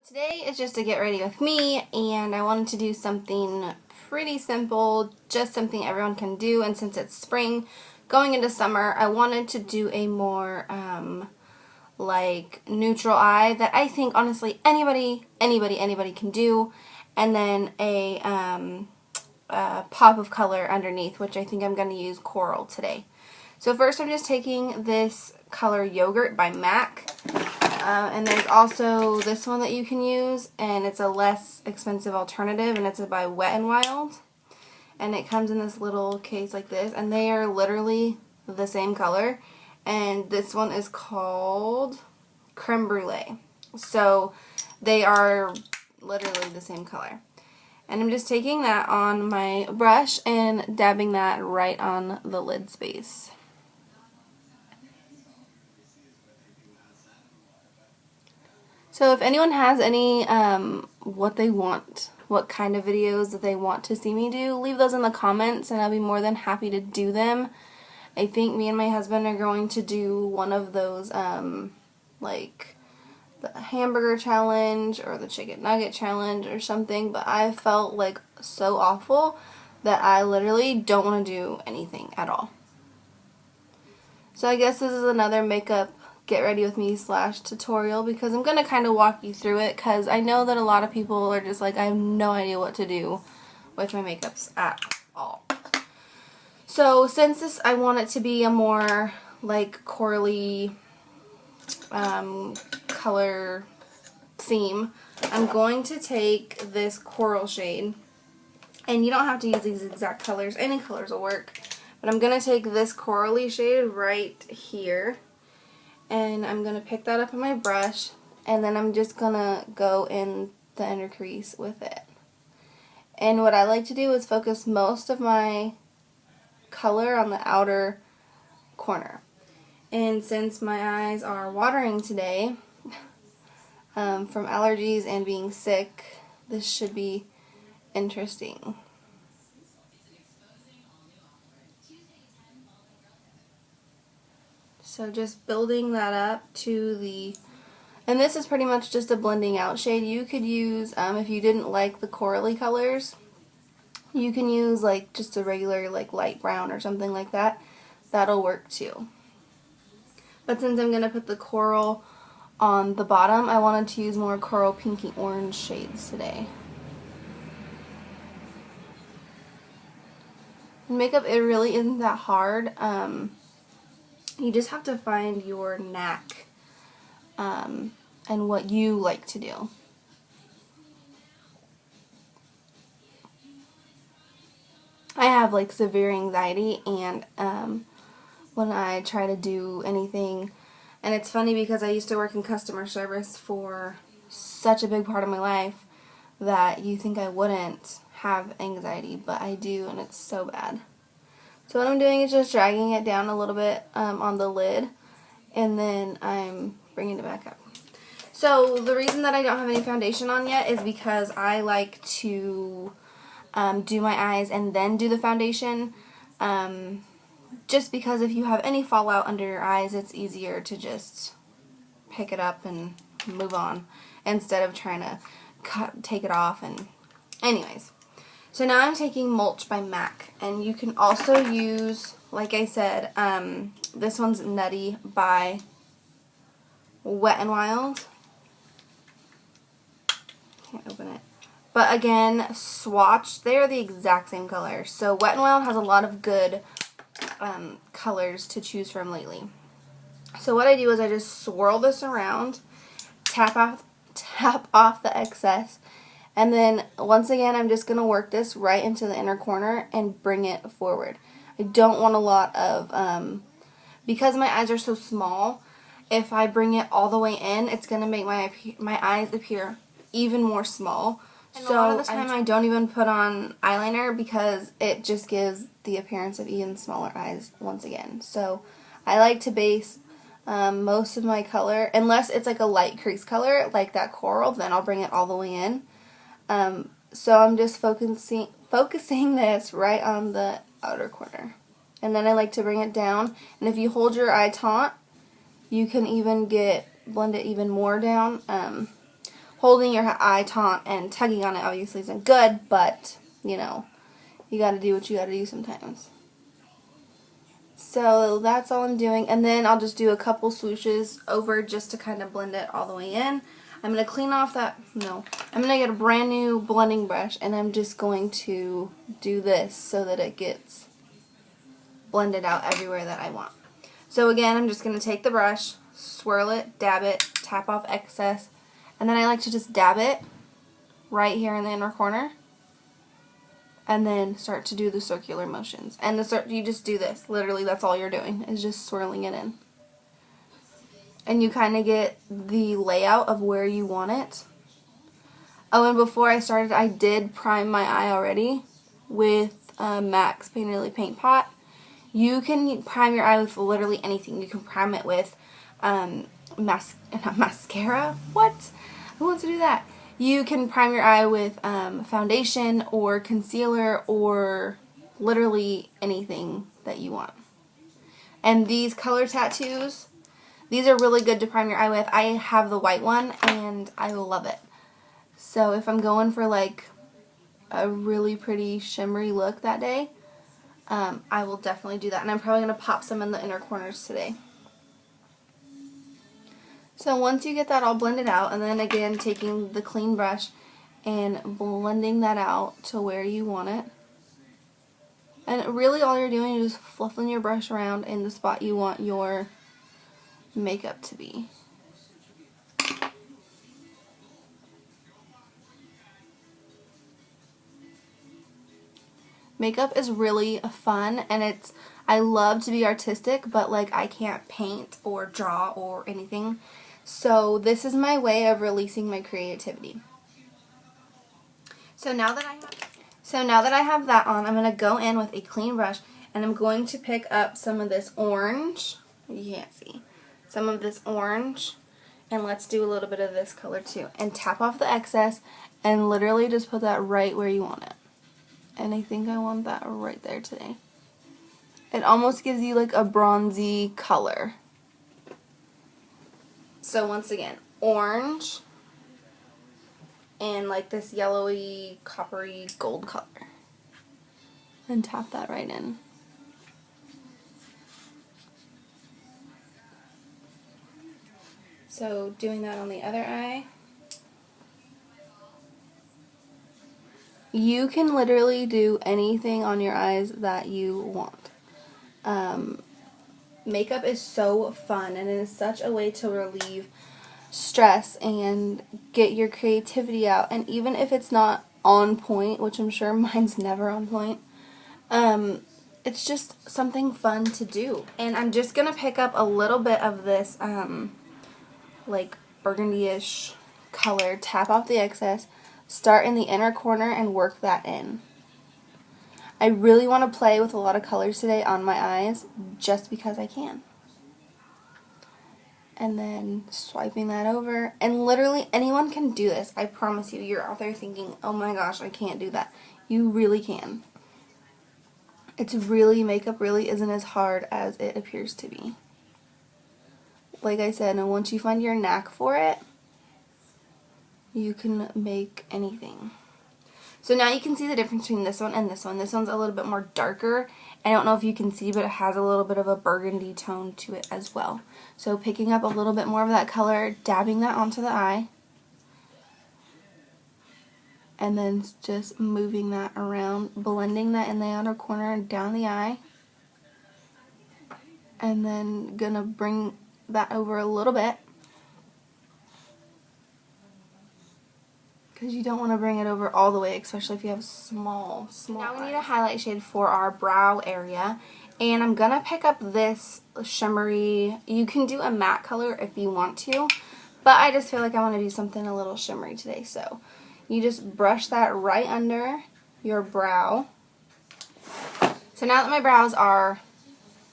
Today is just a get ready with me, and I wanted to do something pretty simple, just something everyone can do. And since it's spring going into summer, I wanted to do a more like neutral eye that I think honestly anybody can do, and then a pop of color underneath, which I think I'm going to use coral today. So first I'm just taking this color Yogurt by MAC. And there's also this one that you can use, and it's a less expensive alternative, and it's by Wet n Wild. And it comes in this little case like this, and they are literally the same color. And this one is called Creme Brulee. So they are literally the same color. And I'm just taking that on my brush and dabbing that right on the lid space. So if anyone has any what kind of videos that they want to see me do, leave those in the comments and I'll be more than happy to do them. I think me and my husband are going to do one of those like the hamburger challenge or the chicken nugget challenge or something, but I felt like so awful that I literally don't want to do anything at all. So I guess this is another makeup get ready with me / tutorial, because I'm going to kind of walk you through it, because I know that a lot of people are just like, I have no idea what to do with my makeups at all. So since this, I want it to be a more like corally color theme, I'm going to take this coral shade, and you don't have to use these exact colors, any colors will work, but I'm going to take this corally shade right here, and I'm going to pick that up in my brush, and then I'm just going to go in the inner crease with it. And what I like to do is focus most of my color on the outer corner. And since my eyes are watering today from allergies and being sick, this should be interesting. So just building that up to the, and this is pretty much just a blending out shade. You could use, if you didn't like the corally colors, you can use like just a regular like light brown or something like that. That'll work too. But since I'm going to put the coral on the bottom, I wanted to use more coral pinky orange shades today. Makeup, it really isn't that hard. You just have to find your knack and what you like to do. I have like severe anxiety, and when I try to do anything, and it's funny because I used to work in customer service for such a big part of my life that you think I wouldn't have anxiety, but I do, and it's so bad. So what I'm doing is just dragging it down a little bit on the lid, and then I'm bringing it back up. So the reason that I don't have any foundation on yet is because I like to do my eyes and then do the foundation. Just because if you have any fallout under your eyes, it's easier to just pick it up and move on instead of trying to take it off. And anyways. So now I'm taking Mulch by MAC, and you can also use, like I said, this one's Nutty by Wet n Wild. Can't open it. But again, swatch, they're the exact same color. So Wet n Wild has a lot of good colors to choose from lately. So what I do is I just swirl this around, tap off the excess, and then once again I'm just going to work this right into the inner corner and bring it forward. I don't want a lot of, because my eyes are so small, if I bring it all the way in, it's going to make my eyes appear even more small. And so a lot of the time I don't even put on eyeliner because it just gives the appearance of even smaller eyes once again. So I like to base most of my color, unless it's like a light crease color like that coral, then I'll bring it all the way in. So I'm just focusing this right on the outer corner. And then I like to bring it down. And if you hold your eye taut, you can even blend it even more down. holding your eye taut and tugging on it obviously isn't good, but, you know, you gotta do what you gotta do sometimes. So that's all I'm doing, and then I'll just do a couple swooshes over just to kind of blend it all the way in. I'm going to clean off that, no, I'm going to get a brand new blending brush, and I'm just going to do this so that it gets blended out everywhere that I want. So again, I'm just going to take the brush, swirl it, dab it, tap off excess, and then I like to just dab it right here in the inner corner, and then start to do the circular motions. And you just do this. Literally, that's all you're doing, is just swirling it in. And you kind of get the layout of where you want it. Oh, and before I started, I did prime my eye already with MAC's Painterly Paint Pot. You can prime your eye with literally anything. You can prime it with not mascara. What? Who wants to do that? You can prime your eye with foundation or concealer or literally anything that you want. And these color tattoos, these are really good to prime your eye with. I have the white one and I love it. So if I'm going for like a really pretty shimmery look that day, I will definitely do that. And I'm probably going to pop some in the inner corners today. So once you get that all blended out, and then again taking the clean brush and blending that out to where you want it. And really all you're doing is just fluffing your brush around in the spot you want your makeup to be. Makeup is really fun, and I love to be artistic, but like I can't paint or draw or anything. So this is my way of releasing my creativity. So now that I have that on, I'm going to go in with a clean brush, and I'm going to pick up some of this orange. You can't see. Some of this orange, and let's do a little bit of this color too. And tap off the excess, and literally just put that right where you want it. And I think I want that right there today. It almost gives you like a bronzy color. So once again, orange and like this yellowy, coppery gold color. And tap that right in. So doing that on the other eye. You can literally do anything on your eyes that you want. Makeup is so fun, and it is such a way to relieve stress and get your creativity out. And even if it's not on point, which I'm sure mine's never on point, it's just something fun to do. And I'm just going to pick up a little bit of this like burgundy-ish color, tap off the excess, start in the inner corner and work that in. I really want to play with a lot of colors today on my eyes just because I can. And then swiping that over. And literally anyone can do this. I promise you. You're out there thinking, oh my gosh, I can't do that. You really can. Makeup really isn't as hard as it appears to be. Like I said, and once you find your knack for it, you can make anything. So now you can see the difference between this one and this one. This one's a little bit more darker. I don't know if you can see, but it has a little bit of a burgundy tone to it as well. So picking up a little bit more of that color, dabbing that onto the eye, and then just moving that around, blending that in the outer corner and down the eye, and then gonna bring that over a little bit. Because you don't want to bring it over all the way, especially if you have small Now we need a highlight shade for our brow area. And I'm going to pick up this shimmery, you can do a matte color if you want to, but I just feel like I want to do something a little shimmery today. So you just brush that right under your brow. So now that my brows are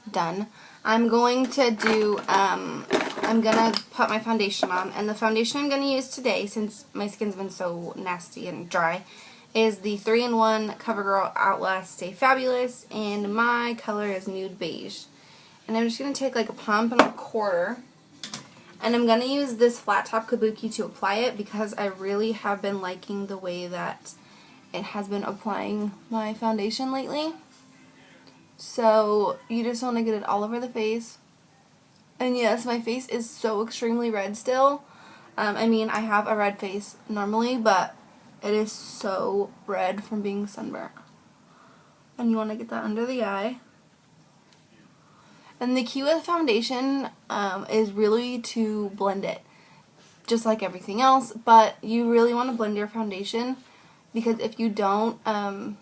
done, I'm going to do, I'm going to put my foundation on, and the foundation I'm going to use today, since my skin's been so nasty and dry, is the 3-in-1 CoverGirl Outlast Stay Fabulous, and my color is Nude Beige. And I'm just going to take like a pump and a quarter, And I'm going to use this flat top kabuki to apply it because I really have been liking the way that it has been applying my foundation lately. So you just want to get it all over the face. And yes, my face is so extremely red still. I mean, I have a red face normally, but it is so red from being sunburnt. And you want to get that under the eye. And the key with foundation is really to blend it, just like everything else, but you really want to blend your foundation because if you don't, you're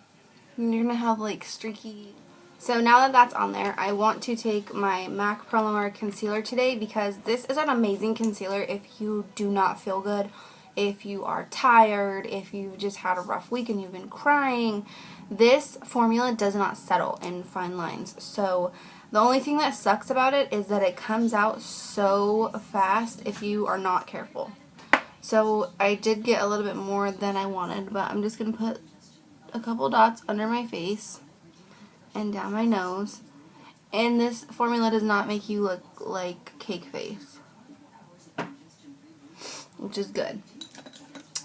going to have like streaky. So now that that's on there, I want to take my MAC Pro Noir concealer today because this is an amazing concealer if you do not feel good, if you are tired, if you just had a rough week and you've been crying. This formula does not settle in fine lines. So the only thing that sucks about it is that it comes out so fast if you are not careful. So I did get a little bit more than I wanted, but I'm just going to put a couple dots under my face and down my nose. And this formula does not make you look like cake face, which is good.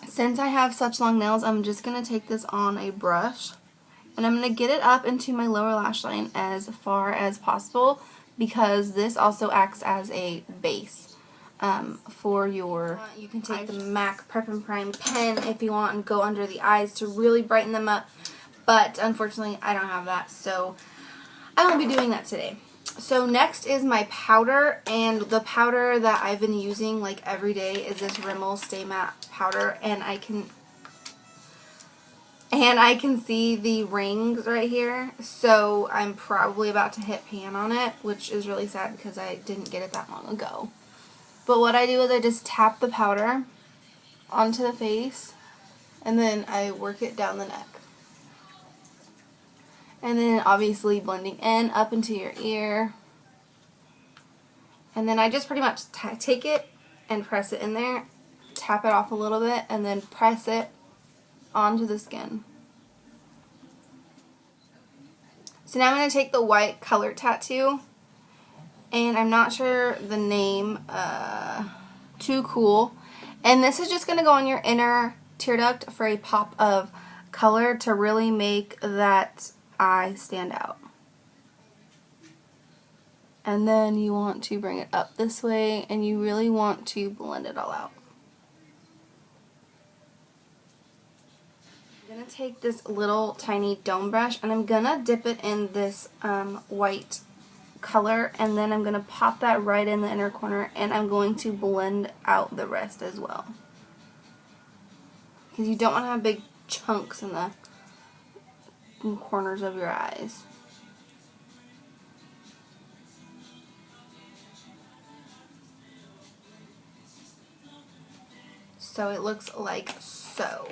Since I have such long nails, I'm just going to take this on a brush and I'm going to get it up into my lower lash line as far as possible because this also acts as a base for your... You can take the MAC Prep and Prime pen if you want and go under the eyes to really brighten them up. But unfortunately, I don't have that, so I won't be doing that today. So next is my powder, and the powder that I've been using like every day is this Rimmel Stay Matte powder, and I can see the rings right here, so I'm probably about to hit pan on it, which is really sad because I didn't get it that long ago. But what I do is I just tap the powder onto the face, and then I work it down the neck. And then obviously blending in up into your ear. And then I just pretty much take it and press it in there, tap it off a little bit, and then press it onto the skin. So now I'm going to take the white color tattoo, and I'm not sure the name, Too Cool. And this is just going to go on your inner tear duct for a pop of color to really make that eye stand out. And then you want to bring it up this way, and you really want to blend it all out. I'm going to take this little tiny dome brush, and I'm going to dip it in this white color, and then I'm going to pop that right in the inner corner, and I'm going to blend out the rest as well. Because you don't want to have big chunks in the corners of your eyes. So it looks like so.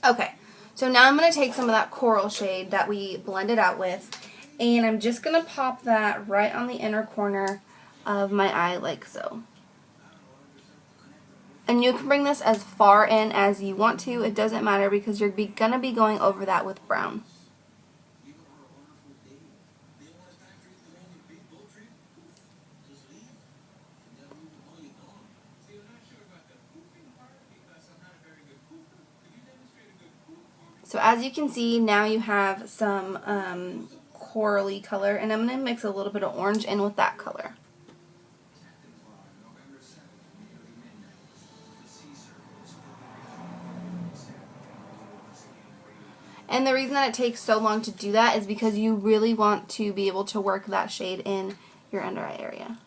Okay, so now I'm going to take some of that coral shade that we blended out with, and I'm just going to pop that right on the inner corner of my eye like so. And you can bring this as far in as you want to. It doesn't matter because you're going to be going over that with brown. So as you can see, now you have some corally color, and I'm going to mix a little bit of orange in with that color. And the reason that it takes so long to do that is because you really want to be able to work that shade in your under eye area.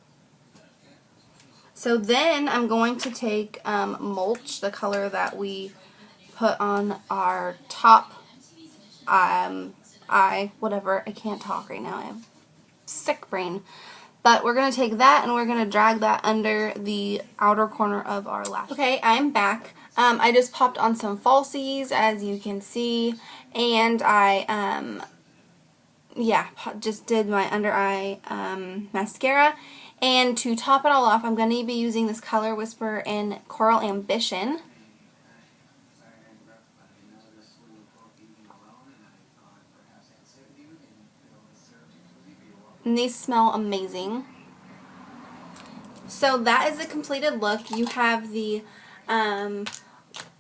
So then I'm going to take Mulch, the color that we put on our top eye, whatever. I can't talk right now. I have sick brain. But we're going to take that and we're going to drag that under the outer corner of our lash. Okay, I'm back. I just popped on some falsies, as you can see, and I, just did my under eye mascara. And to top it all off, I'm going to be using this Color Whisper in Coral Ambition. And these smell amazing. So that is the completed look. You have the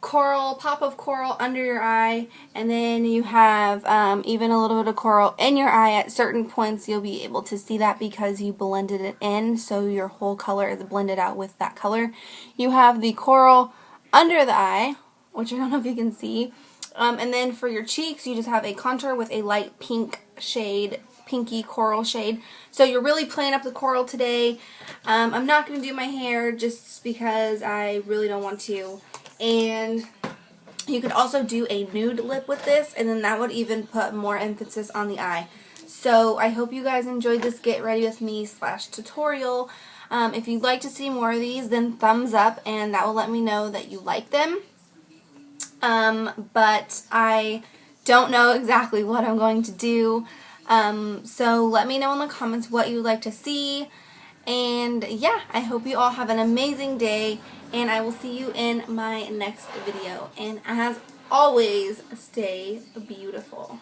coral, pop of coral under your eye, and then you have even a little bit of coral in your eye. At certain points you'll be able to see that because you blended it in, so your whole color is blended out with that color. You have the coral under the eye, which I don't know if you can see, and then for your cheeks you just have a contour with a light pink shade, pinky coral shade. So you're really playing up the coral today. I'm not going to do my hair just because I really don't want to. And you could also do a nude lip with this, and then that would even put more emphasis on the eye. So I hope you guys enjoyed this Get Ready With Me / tutorial. If you'd like to see more of these, then thumbs up, and that will let me know that you like them. But I don't know exactly what I'm going to do. So let me know in the comments what you'd like to see. And yeah, I hope you all have an amazing day, and I will see you in my next video. And as always, stay beautiful.